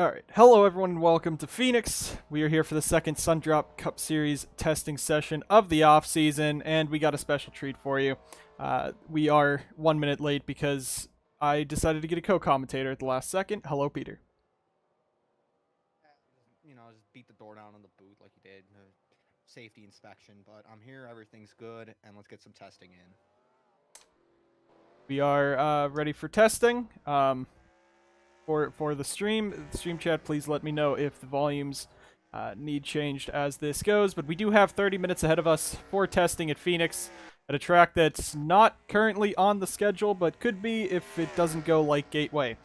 Alright, hello everyone and welcome to Phoenix. We are here for the second Sundrop Cup Series testing session of the off-season, and we got a special treat for you. We are 1 minute late because I decided to get a co-commentator at the last second. Hello, Peter. Just beat the door down on the booth like you did. Safety inspection, but I'm here, everything's good, and let's get some testing in. We are ready for testing. For the stream chat, please let me know if the volumes need changed as this goes. But we do have 30 minutes ahead of us for testing at Phoenix, at a track that's not currently on the schedule, but could be if it doesn't go like Gateway.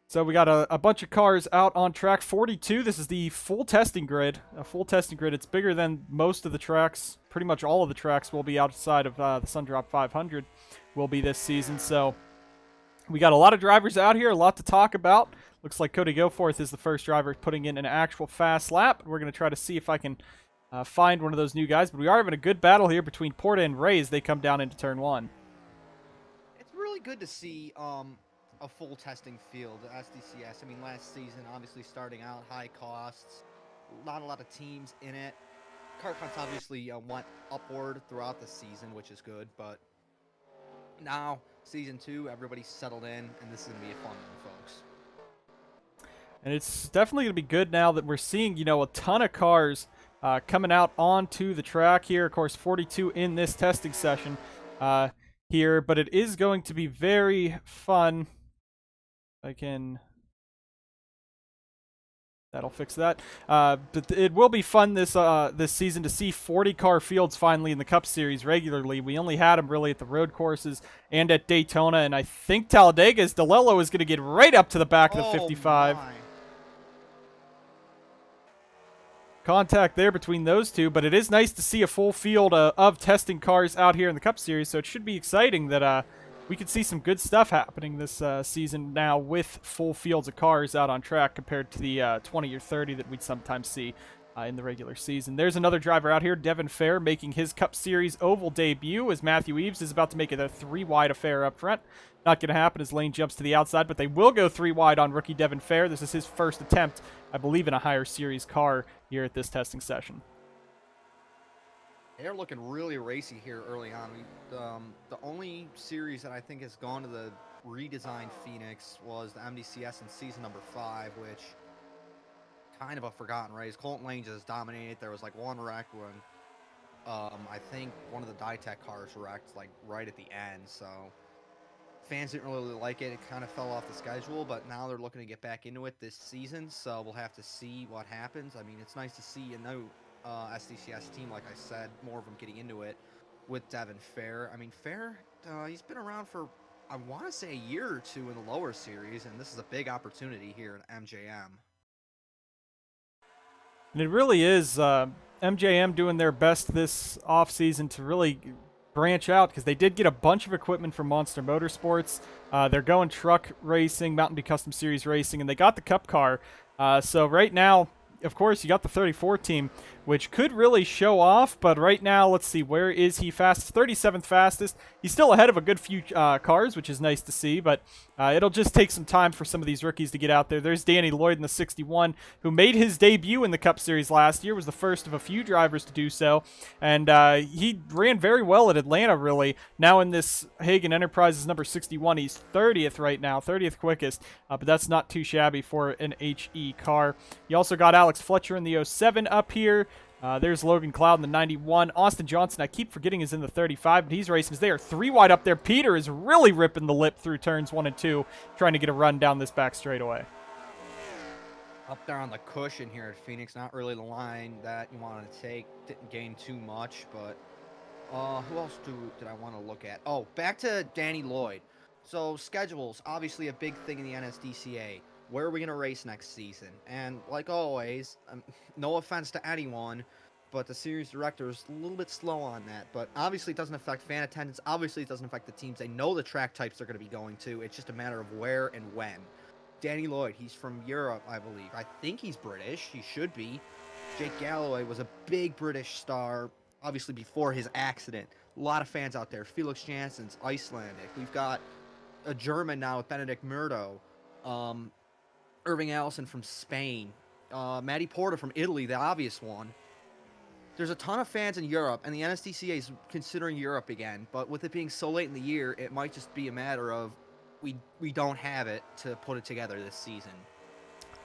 So we got a bunch of cars out on track 42. This is the full testing grid. A full testing grid. It's bigger than most of the tracks. Pretty much all of the tracks will be outside of the Sundrop 500 will be this season. So we got a lot of drivers out here, a lot to talk about. Looks like Cody Goforth is the first driver putting in an actual fast lap. We're going to try to see if I can find one of those new guys. But we are having a good battle here between Porta and Ray as they come down into turn one. It's really good to see a full testing field, SDCS. I mean, last season, obviously starting out, high costs, not a lot of teams in it. Car counts obviously went upward throughout the season, which is good, but now, Season 2, everybody's settled in, and this is going to be a fun one, folks. And it's definitely going to be good now that we're seeing, a ton of cars coming out onto the track here. Of course, 42 in this testing session here, but it is going to be very fun. That'll fix that. But it will be fun this season to see 40-car fields finally in the Cup Series regularly. We only had them really at the road courses and at Daytona, and I think Talladega's DeLello is going to get right up to the back of the 55. My. Contact there between those two, but it is nice to see a full field of testing cars out here in the Cup Series, so it should be exciting that we could see some good stuff happening this season now with full fields of cars out on track compared to the 20 or 30 that we'd sometimes see in the regular season. There's another driver out here, Devin Fair, making his Cup Series oval debut as Matthew Eves is about to make it a 3-wide affair up front. Not going to happen as Lane jumps to the outside, but they will go 3-wide on rookie Devin Fair. This is his first attempt, I believe, in a higher series car here at this testing session. They're looking really racy here early on. The only series that I think has gone to the redesigned Phoenix was the NSDCA in season number 5, which kind of a forgotten race. Colton Lane just dominated. There was like one wreck when I think one of the Ditech cars wrecked like right at the end. So fans didn't really like it. It kind of fell off the schedule, but now they're looking to get back into it this season. So we'll have to see what happens. I mean, it's nice to see a new SDCS team, like I said, more of them getting into it with Devin Fair. I mean, Fair, he's been around for, I want to say, a year or two in the lower series, and this is a big opportunity here in MJM. And it really is MJM doing their best this offseason to really branch out because they did get a bunch of equipment from Monster Motorsports. They're going truck racing, Mountain Dew Custom Series racing, and they got the Cup car. So right now, of course, you got the 34 team, which could really show off, but right now, let's see, where is he fastest? 37th fastest. He's still ahead of a good few cars, which is nice to see, but it'll just take some time for some of these rookies to get out there. There's Danny Lloyd in the 61, who made his debut in the Cup Series last year, was the first of a few drivers to do so, and he ran very well at Atlanta, really. Now in this Hagen Enterprises number 61, he's 30th right now, 30th quickest, but that's not too shabby for an HE car. You also got Alex Fletcher in the 07 up here. There's Logan Cloud in the 91. Austin Johnson, I keep forgetting, is in the 35, but he's racing as they are 3-wide up there. Peter is really ripping the lip through turns 1 and 2, trying to get a run down this back straightaway. Up there on the cushion here at Phoenix, not really the line that you wanted to take. Didn't gain too much, but who else did I want to look at? Oh, back to Danny Lloyd. So schedules, obviously a big thing in the NSDCA. Where are we going to race next season? And like always, no offense to anyone, but the series director is a little bit slow on that. But obviously it doesn't affect fan attendance. Obviously it doesn't affect the teams. They know the track types they're going to be going to. It's just a matter of where and when. Danny Lloyd, he's from Europe, I believe. I think he's British. He should be. Jake Galloway was a big British star, obviously before his accident. A lot of fans out there. Felix Jansen's Icelandic. We've got a German now with Benedict Murdo. Irving Allison from Spain, Matty Porter from Italy, the obvious one. There's a ton of fans in Europe, and the NSDCA is considering Europe again. But with it being so late in the year, it might just be a matter of we don't have it to put it together this season.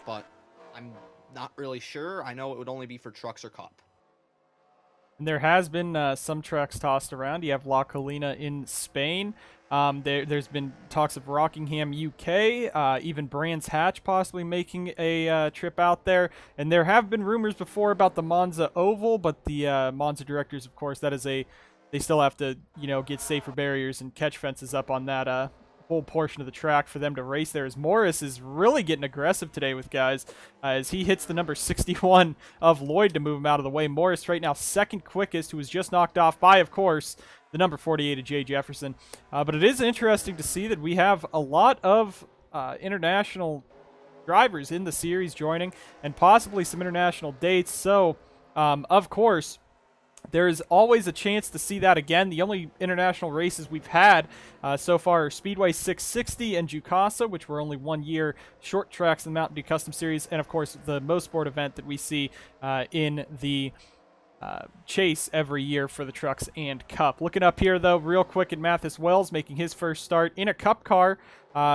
But I'm not really sure. I know it would only be for trucks or cup. And there has been some trucks tossed around. You have La Colina in Spain. There's been talks of Rockingham, UK, even Brands Hatch possibly making a trip out there. And there have been rumors before about the Monza Oval, but the Monza directors, of course, they still have to, get safer barriers and catch fences up on that whole portion of the track for them to race there. As Morris is really getting aggressive today with guys as he hits the number 61 of Lloyd to move him out of the way. Morris right now second quickest, who was just knocked off by, of course, the number 48 of Jay Jefferson. But it is interesting to see that we have a lot of international drivers in the series joining and possibly some international dates. So, of course, there is always a chance to see that again. The only international races we've had so far are Speedway 660 and Jukasa, which were only 1 year short tracks in the Mountain Dew Custom Series, and of course the Mosport event that we see in the chase every year for the trucks and cup. Looking up here though real quick at Mathis Wells making his first start in a cup car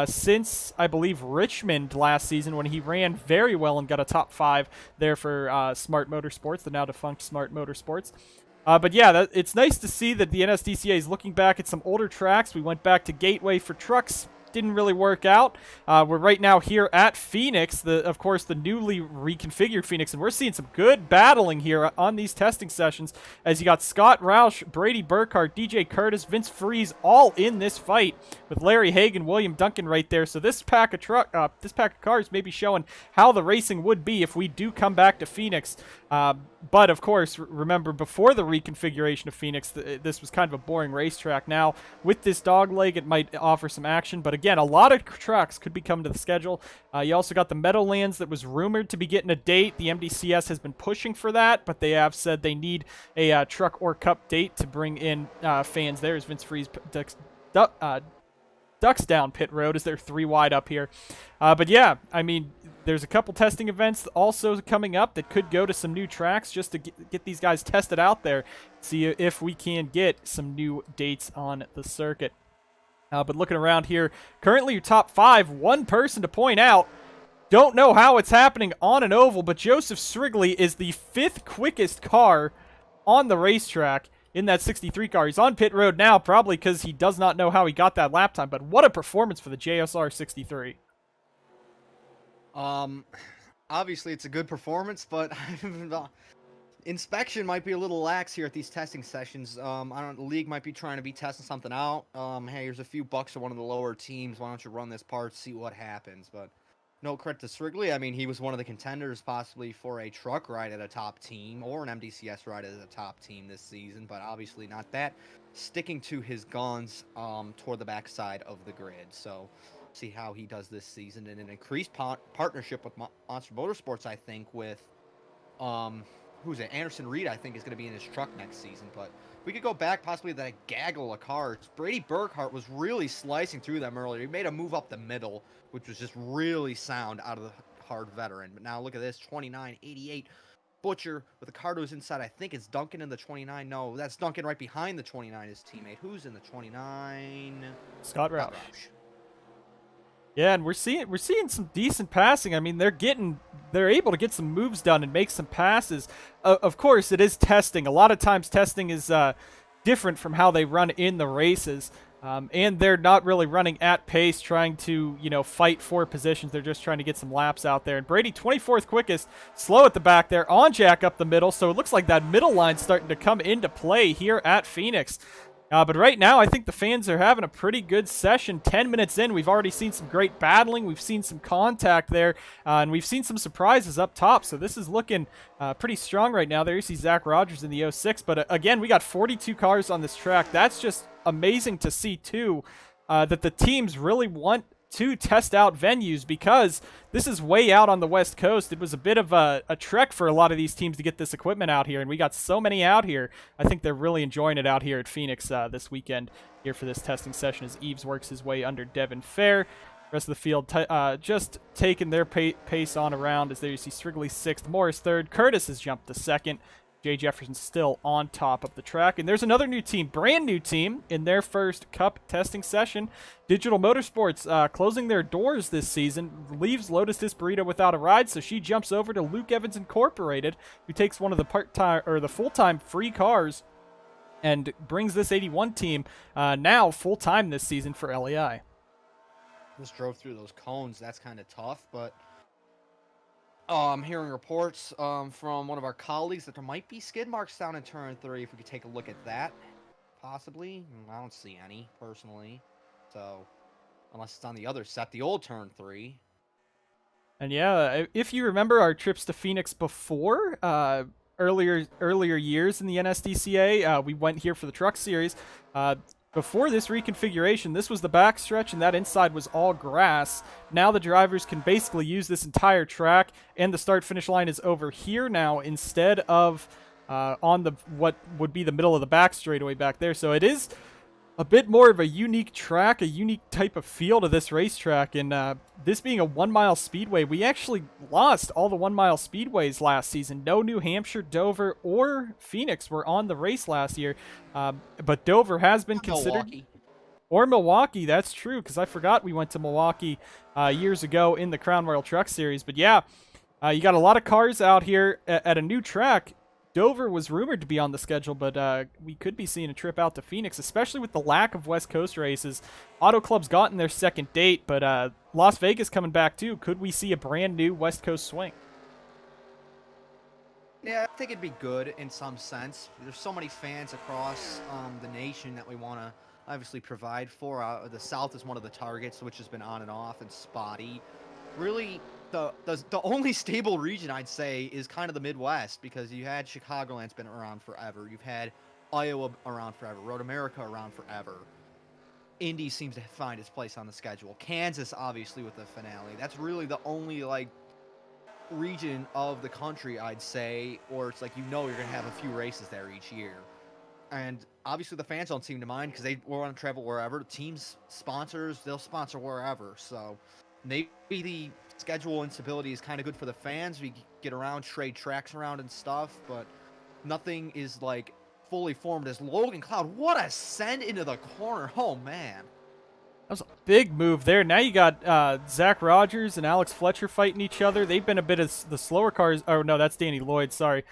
since I believe Richmond last season, when he ran very well and got a top 5 there for Smart Motorsports, the now defunct Smart Motorsports. But yeah, it's nice to see that the NSDCA is looking back at some older tracks. We went back to Gateway for trucks. Didn't really work out. We're right now here at Phoenix, of course, the newly reconfigured Phoenix, and we're seeing some good battling here on these testing sessions as you got Scott Roush, Brady Burkhart, DJ Curtis, Vince Freeze all in this fight with Larry Hagan, William Duncan right there. So this pack of cars may be showing how the racing would be if we do come back to Phoenix. But of course, remember before the reconfiguration of Phoenix, this was kind of a boring racetrack. Now with this dog leg, it might offer some action, but again, a lot of tracks could be coming to the schedule. You also got the Meadowlands that was rumored to be getting a date. The MDCS has been pushing for that, but they have said they need a truck or cup date to bring in fans there, as Vince Freeze ducks down pit road as they're 3 wide up here. But yeah, I mean, there's a couple testing events also coming up that could go to some new tracks just to get these guys tested out there, see if we can get some new dates on the circuit. But looking around here, currently your top 5, one person to point out. Don't know how it's happening on an oval, but Joseph Srigley is the 5th quickest car on the racetrack in that 63 car. He's on pit road now, probably because he does not know how he got that lap time, but what a performance for the JSR 63. Obviously it's a good performance, but inspection might be a little lax here at these testing sessions. I don't know, the league might be trying to be testing something out. Hey, here's a few bucks to one of the lower teams. Why don't you run this part, see what happens? But no credit to Srigley. I mean, he was one of the contenders possibly for a truck ride at a top team or an MDCS ride at a top team this season, but obviously not that. Sticking to his guns toward the backside of the grid. So see how he does this season, and an increased partnership with Monster Motorsports, I think, with who's it? Anderson Reed, I think, is going to be in his truck next season. But we could go back possibly to that gaggle of cars. Brady Burkhart was really slicing through them earlier. He made a move up the middle, which was just really sound out of the hard veteran. But now look at this, 29, 88. Butcher with the Cardos inside. I think it's Duncan in the 29. No, that's Duncan right behind the 29, his teammate. Who's in the 29? Scott Roush. Yeah, and we're seeing some decent passing. I mean, they're able to get some moves done and make some passes. Of course, it is testing. A lot of times testing is different from how they run in the races. And they're not really running at pace, trying to, fight for positions. They're just trying to get some laps out there. And Brady, 24th quickest, slow at the back there, on Jack up the middle. So it looks like that middle line's starting to come into play here at Phoenix. But right now, I think the fans are having a pretty good session. 10 minutes in, we've already seen some great battling. We've seen some contact there, and we've seen some surprises up top. So this is looking pretty strong right now. There you see Zach Rogers in the 06. But again, we got 42 cars on this track. That's just amazing to see, too, that the teams really want to test out venues, because this is way out on the West Coast. It was a bit of a trek for a lot of these teams to get this equipment out here, and we got so many out here. I think they're really enjoying it out here at Phoenix this weekend here for this testing session as Eves works his way under Devin Fair. Rest of the field just taking their pace on around. As there you see Strigley 6th, Morris 3rd, Curtis has jumped to 2nd. Jay Jefferson still on top of the track. And there's another new team, brand new team, in their first Cup testing session. Digital Motorsports closing their doors this season, leaves Lotus Burrito without a ride, so she jumps over to Luke Evans Incorporated, who takes one of the part-time or the full-time free cars and brings this 81 team now full-time this season for LEI. Just drove through those cones. That's kind of tough, but I'm hearing reports from one of our colleagues that there might be skid marks down in turn 3. If we could take a look at that, possibly. I don't see any, personally. So, unless it's on the other set, the old turn 3. And yeah, if you remember our trips to Phoenix before, earlier years in the NSDCA, we went here for the Truck Series. Before this reconfiguration, this was the backstretch, and that inside was all grass. Now the drivers can basically use this entire track, and the start-finish line is over here now instead of on the what would be the middle of the back straightaway back there. So it is a bit more of a unique track, a unique type of feel to this racetrack. And this being a 1 mile speedway, we actually lost all the 1 mile speedways last season. No New Hampshire, Dover, or Phoenix were on the race last year. But Dover has been considered. Milwaukee. Or Milwaukee, that's true, because I forgot we went to Milwaukee years ago in the Crown Royal Truck Series. But yeah, you got a lot of cars out here at a new track. Dover was rumored to be on the schedule, but we could be seeing a trip out to Phoenix, especially with the lack of West Coast races. Auto Club's gotten their second date, but Las Vegas coming back too. Could we see a brand new West Coast swing? Yeah, I think it'd be good in some sense. There's so many fans across the nation that we want to obviously provide for. The South is one of the targets, which has been on and off and spotty. Really, the only stable region I'd say is kind of the Midwest, because you had Chicagoland's been around forever. You've had Iowa around forever. Road America around forever. Indy seems to find its place on the schedule. Kansas, obviously, with the finale. That's really the only region of the country, I'd say, or it's like you're going to have a few races there each year. And obviously the fans don't seem to mind because they want to travel wherever. Teams, sponsors, they'll sponsor wherever. So maybe the schedule instability is kind of good for the fans. We get around, trade tracks around and stuff, but nothing is fully formed as Logan Cloud. What a send into the corner. Oh, man. That was a big move there. Now you got Zach Rogers and Alex Fletcher fighting each other. They've been a bit of the slower cars. Oh, no, that's Danny Lloyd, sorry,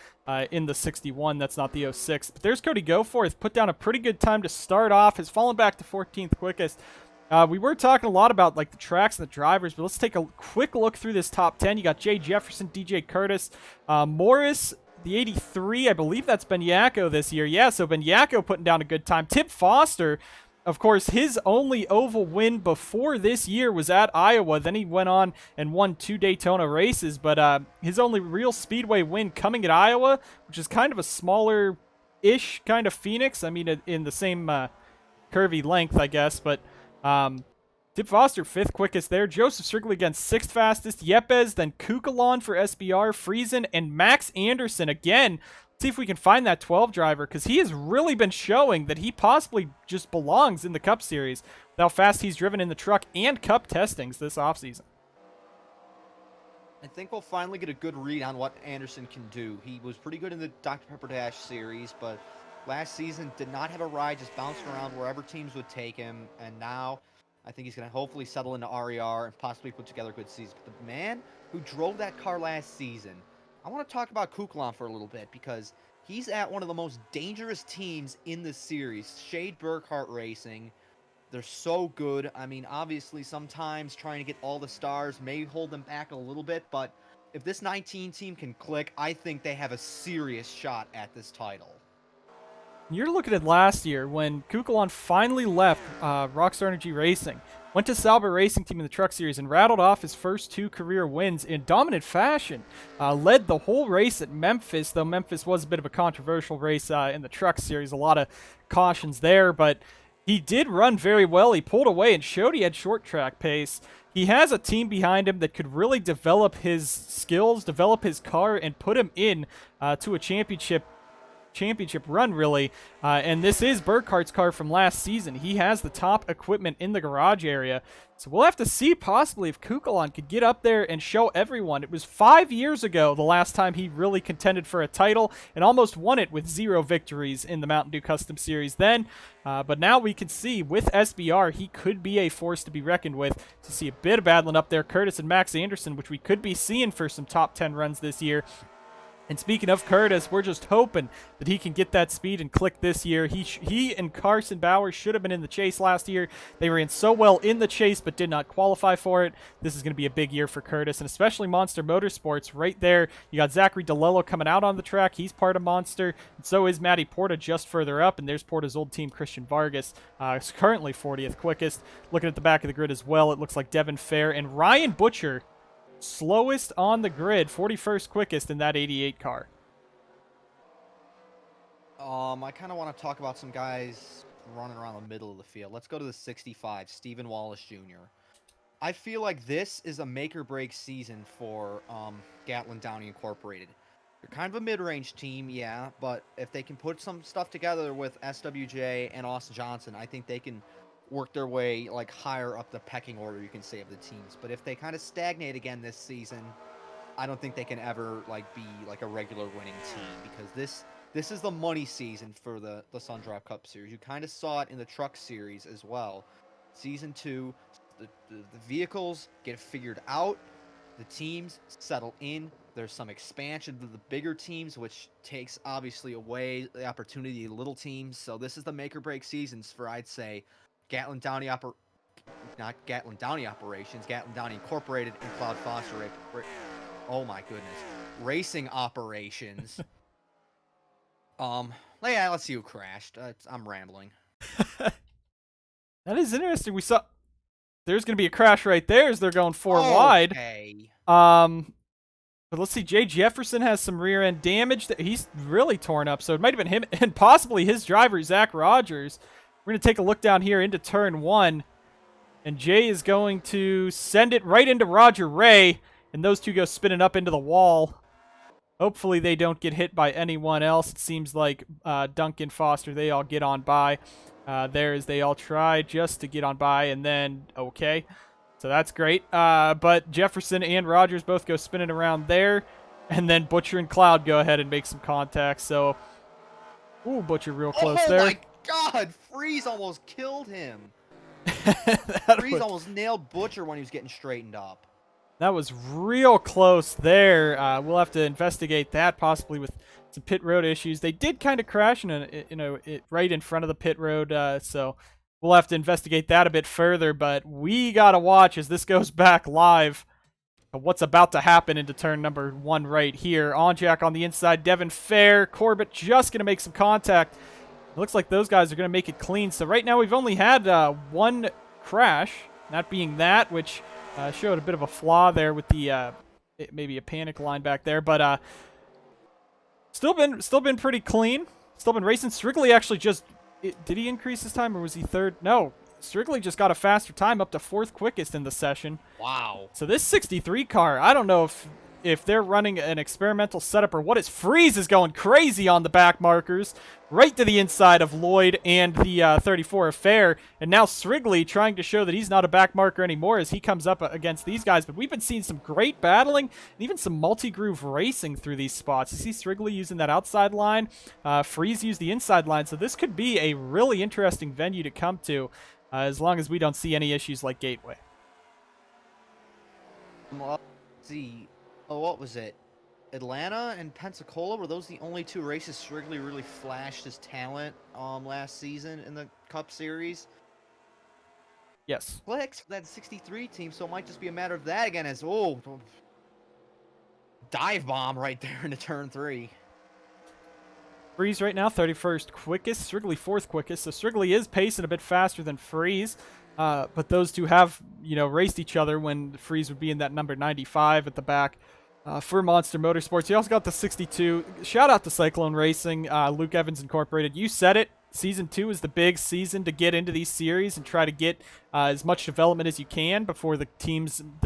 in the 61. That's not the 06. But there's Cody Goforth. Put down a pretty good time to start off. Has fallen back to 14th quickest. We were talking a lot about the tracks and the drivers, but let's take a quick look through this top 10. You got Jay Jefferson, DJ Curtis, Morris, the 83. I believe that's Ben Yacco this year. Yeah, so Ben Yacco putting down a good time. Tip Foster, of course, his only oval win before this year was at Iowa. Then he went on and won 2 Daytona races, but his only real speedway win coming at Iowa, which is kind of a smaller-ish kind of Phoenix. I mean, in the same curvy length, I guess, but Tip Foster, 5th quickest there. Joseph Strigley again, 6th fastest. Yepes, then Kukalon for SBR, Friesen, and Max Anderson again. Let's see if we can find that 12 driver, because he has really been showing that he possibly just belongs in the Cup Series with how fast he's driven in the truck and Cup testings this offseason. I think we'll finally get a good read on what Anderson can do. He was pretty good in the Dr. Pepper Dash series, but last season did not have a ride, just bouncing around wherever teams would take him, and now I think he's going to hopefully settle into RER and possibly put together a good season. But the man who drove that car last season, I want to talk about Kukalon for a little bit, because he's at one of the most dangerous teams in the series, Shade Burkhart Racing. They're so good. I mean, obviously, sometimes trying to get all the stars may hold them back a little bit, but if this 19 team can click, I think they have a serious shot at this title. You're looking at last year when Kukalon finally left Rockstar Energy Racing, went to Sauber Racing Team in the Truck Series, and rattled off his first 2 career wins in dominant fashion. Led the whole race at Memphis, though Memphis was a bit of a controversial race in the Truck Series. A lot of cautions there, but he did run very well. He pulled away and showed he had short track pace. He has a team behind him that could really develop his skills, develop his car, and put him in to a championship championship run, really. And this is Burkhart's car from last season. He has the top equipment in the garage area. So we'll have to see possibly if Kukulon could get up there and show everyone. It was 5 years ago the last time he really contended for a title and almost won it with 0 victories in the Mountain Dew Custom Series then. But now we can see with SBR, he could be a force to be reckoned with. To see a bit of battling up there, Curtis and Max Anderson, which we could be seeing for some top 10 runs this year. And speaking of Curtis, we're just hoping that he can get that speed and click this year. He and Carson Bowers should have been in the chase last year. They ran so well in the chase but did not qualify for it. This is going to be a big year for Curtis, and especially Monster Motorsports right there. You got Zachary DeLello coming out on the track. He's part of Monster, and so is Matty Porta just further up, and there's Porta's old team, Christian Vargas. Is currently 40th quickest. Looking at the back of the grid as well, it looks like Devin Fair and Ryan Butcher, slowest on the grid, 41st quickest in that 88 car. I kind of want to talk about some guys running around the middle of the field. Let's go to the 65, Stephen Wallace Jr. I feel like this is a make-or-break season for Gatlin Downey Incorporated. They're kind of a mid-range team, yeah, but if they can put some stuff together with SWJ and Austin Johnson, I think they can work their way like higher up the pecking order, you can say, of the teams. But if they kind of stagnate again this season, I don't think they can ever like be like a regular winning team, because this is the money season for the Sundrop Cup Series. You kind of saw it in the Truck Series as well. Season 2, the vehicles get figured out, the teams settle in. There's some expansion to the bigger teams, which takes obviously away the opportunity of little teams. So this is the make or break seasons for, I'd say, Gatlin Downey not Gatlin Downey Operations, Gatlin Downey Incorporated and Cloud Foster. Oh my goodness, racing operations. Yeah, let's see who crashed. I'm rambling. That is interesting. We saw there's going to be a crash right there as they're going 4 wide. Okay. But let's see. Jay Jefferson has some rear end damage that he's really torn up. So it might have been him and possibly his driver, Zach Rogers. We're going to take a look down here into turn 1. And Jay is going to send it right into Roger Ray. And those two go spinning up into the wall. Hopefully they don't get hit by anyone else. It seems like Duncan, Foster, they all get on by. There's they all try just to get on by. And then, okay. So that's great. But Jefferson and Rogers both go spinning around there. And then Butcher and Cloud go ahead and make some contact. So, ooh, Butcher real close there. Oh my God, Freeze almost killed him. Freeze almost nailed Butcher when he was getting straightened up. That was real close there. We'll have to investigate that, possibly with some pit road issues. They did kind of crash right in front of the pit road, so we'll have to investigate that a bit further. But we got to watch as this goes back live. What's about to happen into turn number 1 right here. Onjack on the inside, Devin Fair, Corbett just going to make some contact. It looks like those guys are going to make it clean. So right now we've only had 1 crash, that being that, which showed a bit of a flaw there with the maybe a panic line back there. But still been pretty clean. Still been racing. Strigley actually just did he increase his time or was he third? No. Strigley just got a faster time up to 4th quickest in the session. Wow. So this 63 car, I don't know if they're running an experimental setup or what is. Freeze is going crazy on the back markers, right to the inside of Lloyd and the 34 Affair. And now Strigley trying to show that he's not a back marker anymore as he comes up against these guys. But we've been seeing some great battling and even some multi-groove racing through these spots. You see Strigley using that outside line. Freeze used the inside line. So this could be a really interesting venue to come to as long as we don't see any issues like Gateway. Well, let's see. Oh, what was it? Atlanta and Pensacola, were those the only 2 races Strigley really flashed his talent last season in the Cup Series? Yes. Clicks for that 63 team, so it might just be a matter of that again as, dive bomb right there into turn 3. Freeze right now, 31st quickest. Strigley 4th quickest. So Strigley is pacing a bit faster than Freeze. But those two have, raced each other when Freeze would be in that number 95 at the back for Monster Motorsports. You also got the 62. Shout out to Cyclone Racing, Luke Evans Incorporated. You said it. Season 2 is the big season to get into these series and try to get as much development as you can before the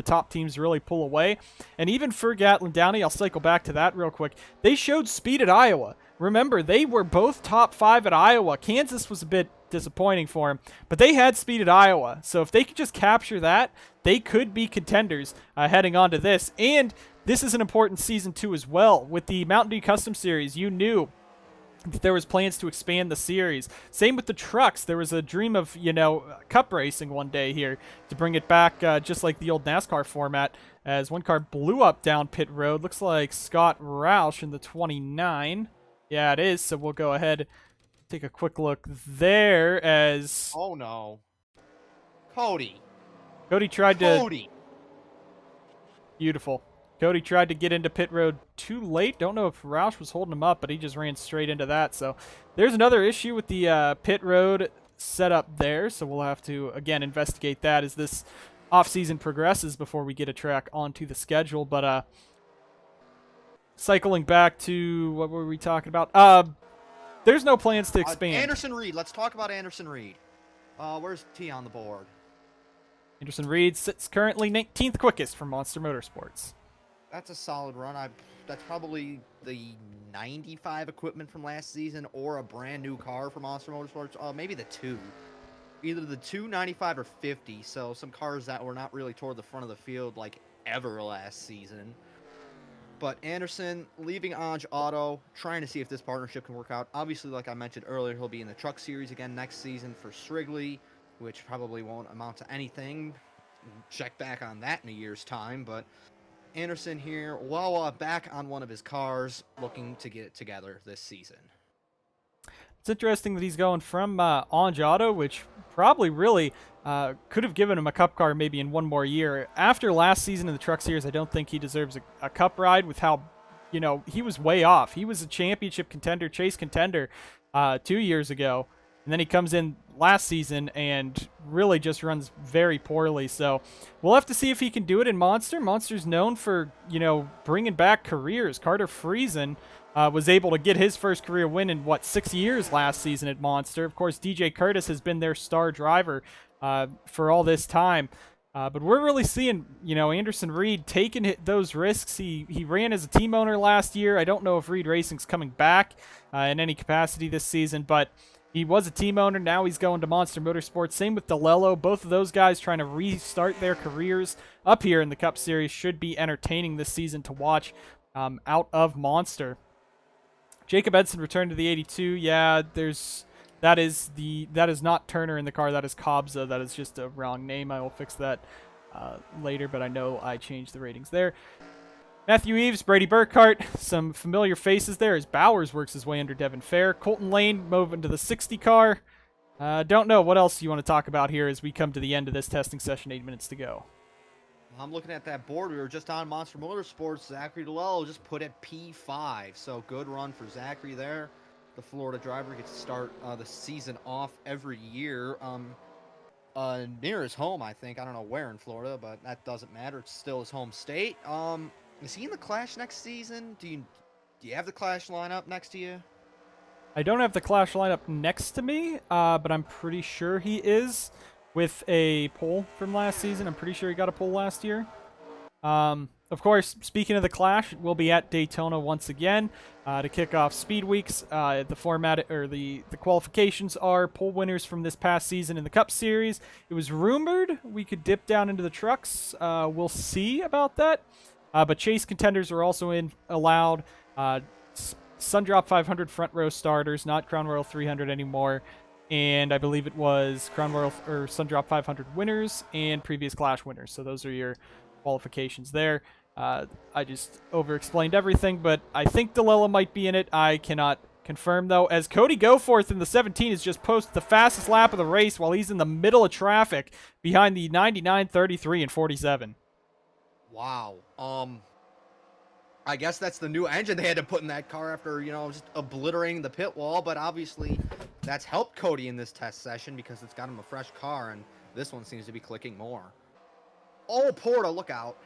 top teams really pull away. And even for Gatlin Downey, I'll cycle back to that real quick. They showed speed at Iowa. Remember, they were both top 5 at Iowa. Kansas was a bit disappointing for him, but they had speed at Iowa. So if they could just capture that, they could be contenders heading on to this. And this is an important season 2 as well. With the Mountain Dew Custom Series, you knew that there was plans to expand the series. Same with the trucks. There was a dream of, cup racing one day here to bring it back just like the old NASCAR format, as one car blew up down pit road. Looks like Scott Roush in the 29. Yeah, it is. So we'll go ahead, take a quick look there as... Oh, no. Cody tried to... Cody. Beautiful. Cody tried to get into pit road too late. Don't know if Roush was holding him up, but he just ran straight into that. So there's another issue with the pit road setup there. So we'll have to, again, investigate that as this offseason progresses before we get a track onto the schedule. But cycling back to, what were we talking about? There's no plans to expand. Anderson Reed. Let's talk about Anderson Reed. Where's T on the board? Anderson Reed sits currently 19th quickest for Monster Motorsports. That's a solid run. That's probably the 95 equipment from last season or a brand new car for Monster Motorsports. Maybe the 2. Either the 2, 95, or 50. So some cars that were not really toward the front of the field like ever last season. But Anderson leaving Anj Auto, trying to see if this partnership can work out. Obviously, like I mentioned earlier, he'll be in the truck series again next season for Strigley, which probably won't amount to anything. Check back on that in a year's time, but Anderson here, Wawa back on one of his cars, looking to get it together this season. It's interesting that he's going from Anj Auto, which probably really could have given him a cup car maybe in one more year. After last season in the truck series, I don't think he deserves a cup ride with how, he was way off. He was a championship contender, chase contender 2 years ago. And then he comes in last season and really just runs very poorly. So we'll have to see if he can do it in Monster. Monster's known for, bringing back careers. Carter Friesen was able to get his first career win in, 6 years last season at Monster. Of course, DJ Curtis has been their star driver for all this time. But we're really seeing, Anderson Reed taking those risks. He ran as a team owner last year. I don't know if Reed Racing's coming back in any capacity this season, but he was a team owner. Now he's going to Monster Motorsports. Same with DeLello. Both of those guys trying to restart their careers up here in the Cup Series. Should be entertaining this season to watch out of Monster. Jacob Edson returned to the 82. Yeah, that is not Turner in the car. That is Kobza. That is just a wrong name. I will fix that later, but I know I changed the ratings there. Matthew Eves, Brady Burkhart, some familiar faces there as Bowers works his way under Devin Fair. Colton Lane moving to the 60 car. Don't know what else you want to talk about here as we come to the end of this testing session, 8 minutes to go. I'm looking at that board. We were just on Monster Motorsports. Zachary DeLello just put at P5. So good run for Zachary there. The Florida driver gets to start the season off every year. Near his home, I think. I don't know where in Florida, but that doesn't matter. It's still his home state. Is he in the Clash next season? Do you have the Clash lineup next to you? I don't have the Clash lineup next to me, but I'm pretty sure he is with a pole from last season. I'm pretty sure he got a pole last year. Of course, speaking of the Clash, we'll be at Daytona once again to kick off Speed Weeks. The format or the qualifications are pole winners from this past season in the Cup Series. It was rumored we could dip down into the trucks. We'll see about that. But chase contenders are also allowed. Sundrop 500 front row starters, not Crown Royal 300 anymore. And I believe it was Crown Royal or Sundrop 500 winners and previous Clash winners. So those are your qualifications there. I just over-explained everything, but I think DeLello might be in it. I cannot confirm, though, as Cody Goforth in the 17 has just posted the fastest lap of the race while he's in the middle of traffic behind the 99, 33, and 47. Wow. I guess that's the new engine they had to put in that car after, just obliterating the pit wall. But obviously, that's helped Cody in this test session because it's got him a fresh car, and this one seems to be clicking more. Oh, Porta, look out.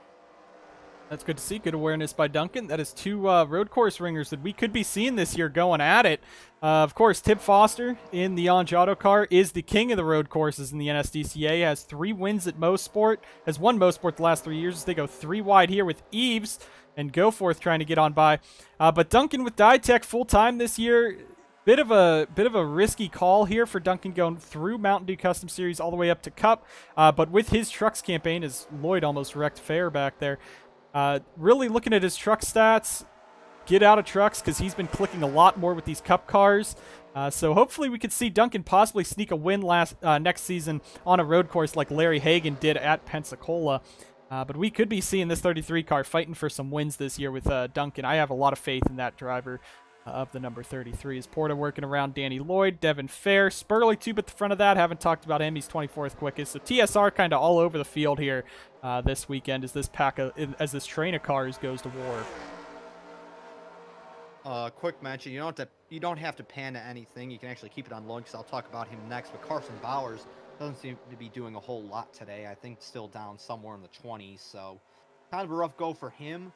That's good to see. Good awareness by Duncan. That is two road course ringers that we could be seeing this year going at it. Of course, Tip Foster in the Onge Auto car is the king of the road courses in the NSDCA. Has 3 wins at Most Sport. Has won Most Sport the last 3 years. They go 3 wide here with Eves and Goforth trying to get on by. But Duncan with Dytech full time this year. Bit of a risky call here for Duncan going through Mountain Dew Custom Series all the way up to Cup. But with his trucks campaign, as Lloyd almost wrecked Fair back there. Really looking at his truck stats, get out of trucks because he's been clicking a lot more with these Cup cars. So hopefully we could see Duncan possibly sneak a win next season on a road course like Larry Hagan did at Pensacola. But we could be seeing this 33 car fighting for some wins this year with Duncan. I have a lot of faith in that driver of the number 33. Is Porta working around Danny Lloyd, Devin Fair, Spurley tube at the front of that. Haven't talked about him. He's 24th quickest. So TSR kind of all over the field here this weekend as this train of cars goes to war. Quick mention: you don't have to pan to anything. You can actually keep it on loan because I'll talk about him next. But Carson Bowers doesn't seem to be doing a whole lot today. I think still down somewhere in the 20s. So kind of a rough go for him.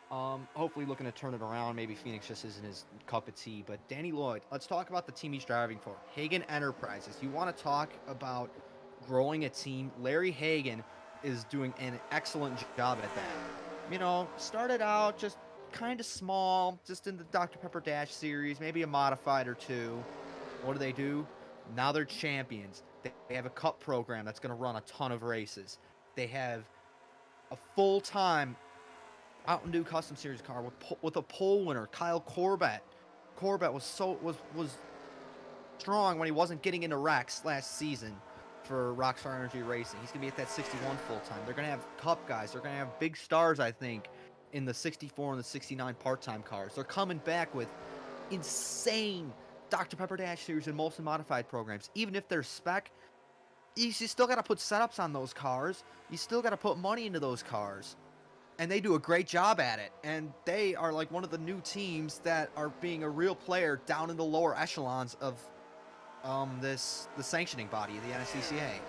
Hopefully looking to turn it around. Maybe Phoenix just isn't his cup of tea. But Danny Lloyd, let's talk about the team he's driving for. Hagan Enterprises. You want to talk about growing a team? Larry Hagan is doing an excellent job at that. You know, started out just kind of small, just in the Dr. Pepper Dash series, maybe a modified or two. What do? Now they're champions. They have a cup program that's going to run a ton of races. They have a full-time Mountain Dew Custom Series car with a pole winner, Kyle Corbett. Corbett was strong when he wasn't getting into wrecks last season for Rockstar Energy Racing. He's gonna be at that 61 full time. They're gonna have Cup guys. They're gonna have big stars, I think, in the 64 and the 69 part time cars. They're coming back with insane Dr. Pepper Dash Series and Molson modified programs. Even if they're spec, you still gotta put setups on those cars. You still gotta put money into those cars. And they do a great job at it. And they are like one of the new teams that are being a real player down in the lower echelons of the sanctioning body of the NSDCA.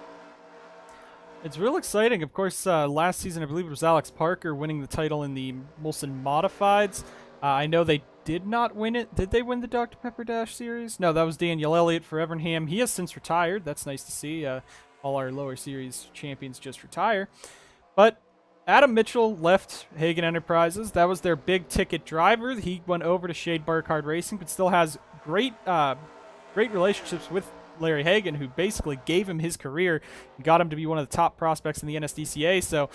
It's real exciting. Of course, last season, I believe it was Alex Parker winning the title in the Molson Modifieds. I know they did not win it. Did they win the Dr. Pepper Dash Series? No, that was Daniel Elliott for Evernham. He has since retired. That's nice to see. All our lower series champions just retire. But Adam Mitchell left Hagan Enterprises. That was their big ticket driver. He went over to Shade Burkhardt Racing, but still has great relationships with Larry Hagan, who basically gave him his career and got him to be one of the top prospects in the NSDCA. So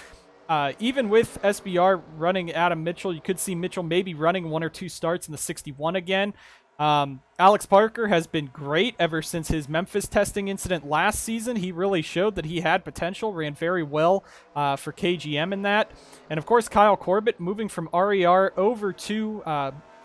even with SBR running Adam Mitchell, you could see Mitchell maybe running 1 or 2 starts in the 61 again. Alex Parker has been great ever since his Memphis testing incident last season. He really showed that he had potential, ran very well for KGM in that. And of course, Kyle Corbett moving from RER over to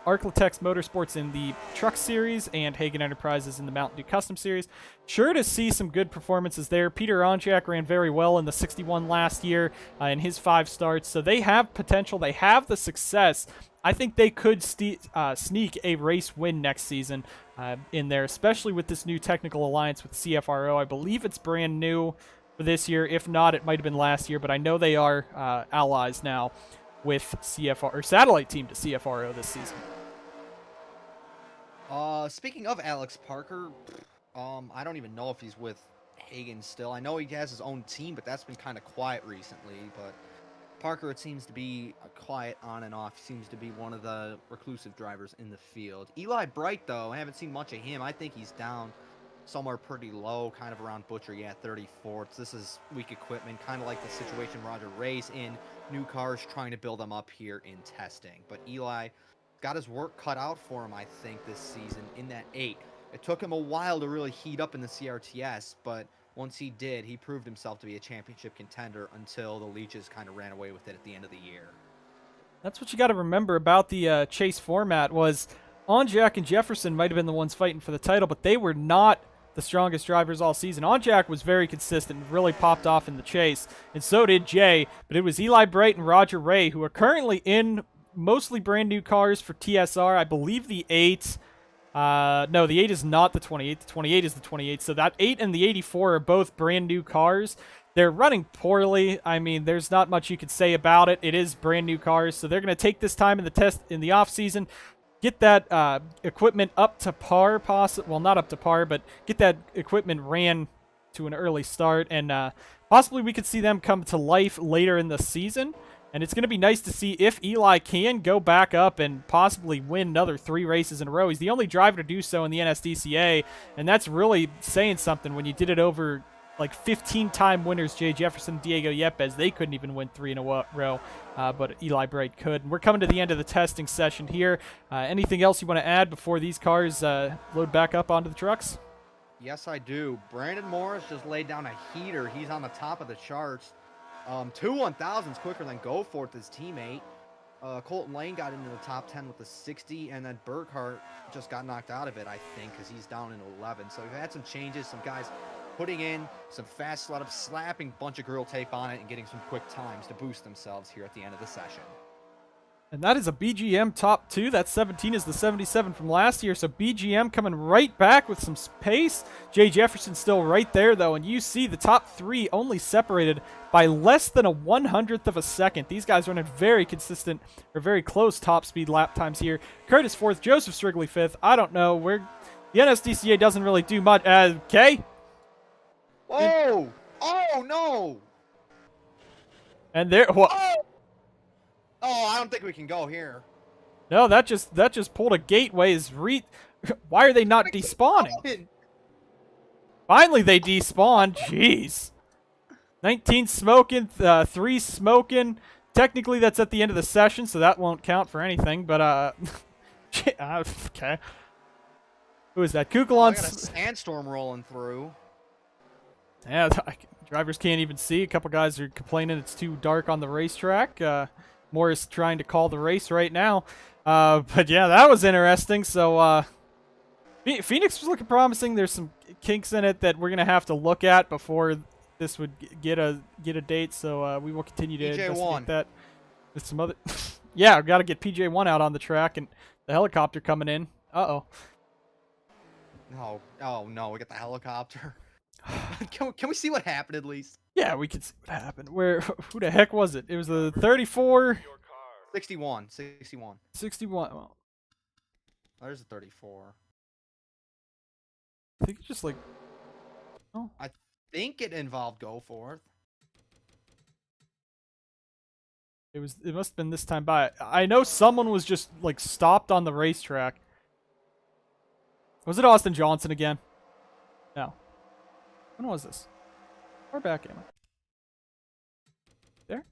Arclatex Motorsports in the Truck Series and Hagan Enterprises in the Mountain Dew Custom Series. Sure to see some good performances there. Peter Onjak ran very well in the 61 last year in his 5 starts. So they have potential. They have the success. I think they could sneak a race win next season in there, especially with this new technical alliance with CFRO. I believe it's brand new for this year. If not, it might have been last year, but I know they are allies now with CFR or satellite team to CFRO this season. Speaking of Alex Parker, I don't even know if he's with Hagan still. I know he has his own team, but that's been kind of quiet recently. But Parker, it seems to be quiet on and off. He seems to be one of the reclusive drivers in the field. Eli Bright, though, I haven't seen much of him. I think he's down somewhere pretty low, kind of around Butcher, 34th. This is weak equipment, kind of like the situation Roger Ray's in. New cars, trying to build them up here in testing. But Eli got his work cut out for him, I think, this season in that 8. It took him a while to really heat up in the CRTS, but once he did, he proved himself to be a championship contender until the Leeches kind of ran away with it at the end of the year. That's what you got to remember about the chase format was Onjak and Jefferson might have been the ones fighting for the title, but they were not the strongest drivers all season. Onjak was very consistent and really popped off in the chase, and so did Jay, but it was Eli Bright and Roger Ray who are currently in mostly brand new cars for TSR. I believe the 8... no, the 8 is not the 28. The 28 is the 28. So that 8 and the 84 are both brand new cars. They're running poorly. I mean, there's not much you could say about it. It is brand new cars, so they're going to take this time in the test in the off season, get that equipment up to par, well, not up to par, but get that equipment ran to an early start, and possibly we could see them come to life later in the season. And it's going to be nice to see if Eli can go back up and possibly win another 3 races in a row. He's the only driver to do so in the NSDCA, and that's really saying something when you did it over like 15-time winners, Jay Jefferson, Diego Yepes. They couldn't even win 3 in a row, but Eli Bright could. And we're coming to the end of the testing session here. Anything else you want to add before these cars load back up onto the trucks? Yes, I do. Brandon Morris just laid down a heater. He's on the top of the charts. 2 1000s quicker than Goforth, his teammate. Colton Lane got into the top 10 with a 60, and then Burkhart just got knocked out of it, I think, because he's down in 11. So we've had some changes, some guys putting in some fast setups, slapping a bunch of grill tape on it, and getting some quick times to boost themselves here at the end of the session. And that is a BGM top 2. That 17 is the 77 from last year. So BGM coming right back with some pace. Jay Jefferson still right there, though. And you see the top 3 only separated by less than a 100th of a second. These guys running very consistent or very close top speed lap times here. Curtis 4th, Joseph Strigley 5th. I don't know. The NSDCA doesn't really do much. Okay. Whoa! Oh, no! And there... Well, Oh, I don't think we can go here. no, that just pulled a gateway. Why are they not despawning? Finally, they despawned. Jeez. 19 smoking, 3 smoking. Technically, that's at the end of the session, so that won't count for anything. But okay. Who is that? Kukulon. I got a sandstorm rolling through. Yeah, drivers can't even see. A couple guys are complaining it's too dark on the racetrack. Morris trying to call the race right now. But yeah, that was interesting. So Phoenix was looking promising. There's some kinks in it that we're gonna have to look at before this would get a date. So we will continue to investigate that with some other. Yeah, I've got to get PJ1 out on the track and the helicopter coming in. Uh-oh. No. Oh, no. We got the helicopter. Can we see what happened at least? Yeah, we can see what happened. Who the heck was it? It was the 34... 61. 61. Well, there's a 34. I think it's just like... Oh. I think it involved Goforth. It must have been this time by. I know someone was just like stopped on the racetrack. Was it Austin Johnson again? No. When was this? Where back am I? There?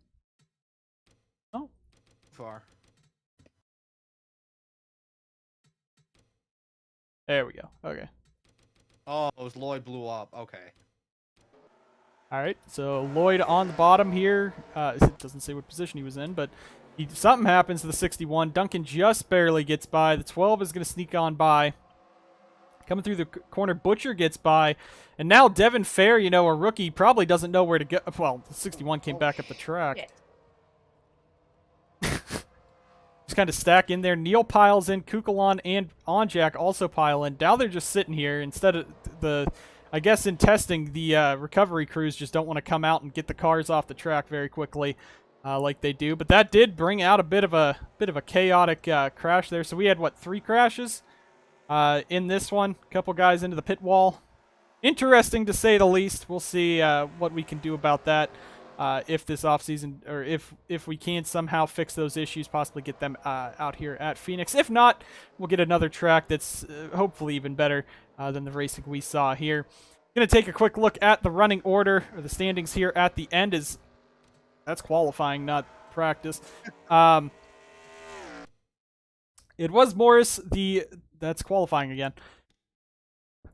Oh. Far. There we go. Okay. Oh, it was Lloyd blew up. Okay. All right. So Lloyd on the bottom here. It doesn't say what position he was in, but something happens to the 61. Duncan just barely gets by. The 12 is going to sneak on by. Coming through the corner, Butcher gets by. And now Devin Fair, you know, a rookie, probably doesn't know where to go. Well, the 61 came back up the track. Just kind of stack in there. Neil piles in. Kukulon and Onjak also pile in. Now they're just sitting here. Instead of I guess in testing, the recovery crews just don't want to come out and get the cars off the track very quickly like they do. But that did bring out a bit of a chaotic crash there. So we had, what, 3 crashes? In this one, a couple guys into the pit wall. Interesting to say the least. We'll see what we can do about that if this offseason, or if we can somehow fix those issues, possibly get them out here at Phoenix. If not, we'll get another track that's hopefully even better than the racing we saw here. Going to take a quick look at the running order, or the standings here at the end. That's qualifying, not practice. It was Morris, that's qualifying again.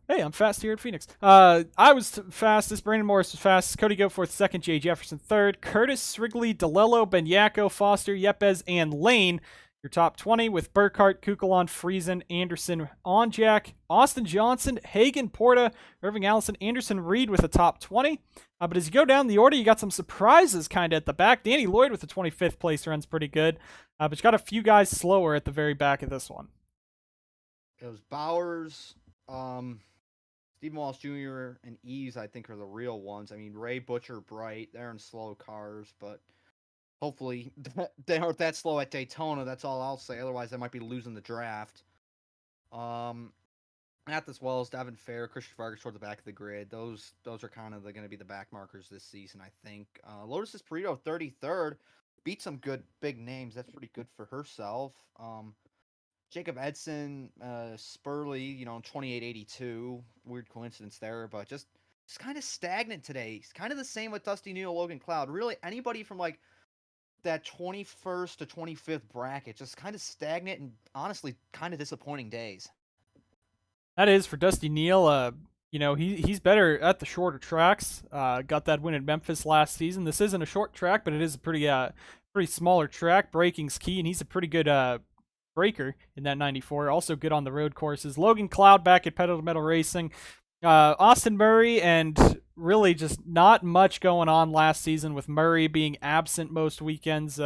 Hey, I'm fast here at Phoenix. I was fastest. Brandon Morris was fastest. Cody Goforth second. Jay Jefferson third. Curtis, Srigley, DeLello, Benyako, Foster, Yepes, and Lane. Your top 20 with Burkhart, Kukulon, Friesen, Anderson, Onjak, Austin Johnson, Hagen, Porta, Irving Allison, Anderson, Reed with the top 20. But as you go down the order, you got some surprises kind of at the back. Danny Lloyd with the 25th place run's pretty good. But you got a few guys slower at the very back of this one. It was Bowers, Stephen Wallace Jr. and Eves, I think, are the real ones. I mean, Ray, Butcher, Bright, they're in slow cars, but hopefully they aren't that slow at Daytona. That's all I'll say. Otherwise, they might be losing the draft. Not as well as Devin Fair, Christian Vargas toward the back of the grid. Those are kind of going to be the back markers this season, I think. Lotus Espirito, 33rd, beat some good big names. That's pretty good for herself. Jacob Edson, Spurley, 2882. Weird coincidence there, but just kind of stagnant today. It's kind of the same with Dusty Neal, Logan Cloud. Really, anybody from like that 21st to 25th bracket, just kind of stagnant and honestly kind of disappointing days. That is for Dusty Neal. He's better at the shorter tracks. Got that win in Memphis last season. This isn't a short track, but it is a pretty smaller track. Braking's key, and he's a pretty good braker in that 94. Also good on the road courses. Logan Cloud back at Pedal to Metal Racing. Austin Murray, and really just not much going on last season with Murray being absent most weekends.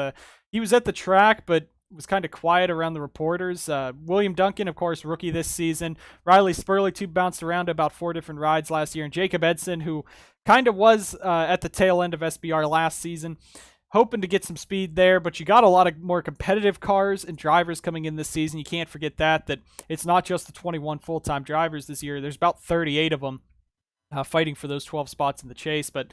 He was at the track, but was kind of quiet around the reporters. William Duncan, of course, rookie this season. Riley Spurley, too, bounced around about 4 different rides last year. And Jacob Edson, who kind of was at the tail end of SBR last season, hoping to get some speed there. But you got a lot of more competitive cars and drivers coming in this season. You can't forget that it's not just the 21 full-time drivers this year. There's about 38 of them fighting for those 12 spots in the chase. But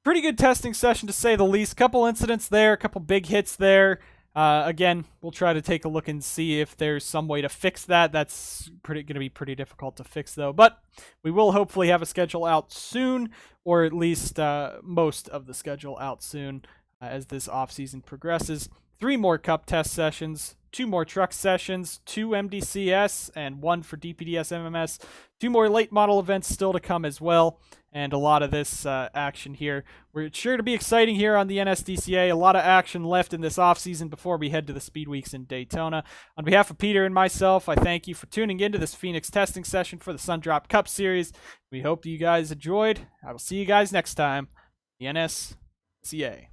pretty good testing session, to say the least. Couple incidents there, a couple big hits there. Again, we'll try to take a look and see if there's some way to fix that. That's going to be pretty difficult to fix, though. But we will hopefully have a schedule out soon, or at least most of the schedule out soon as this offseason progresses. 3 more Cup test sessions, 2 more truck sessions, 2 MDCS, and 1 for DPDS MMS. 2 more late model events still to come as well, and a lot of this action here. We're sure to be exciting here on the NSDCA. A lot of action left in this offseason before we head to the Speed Weeks in Daytona. On behalf of Peter and myself, I thank you for tuning into this Phoenix testing session for the Sundrop Cup Series. We hope you guys enjoyed. I will see you guys next time. The NSCA.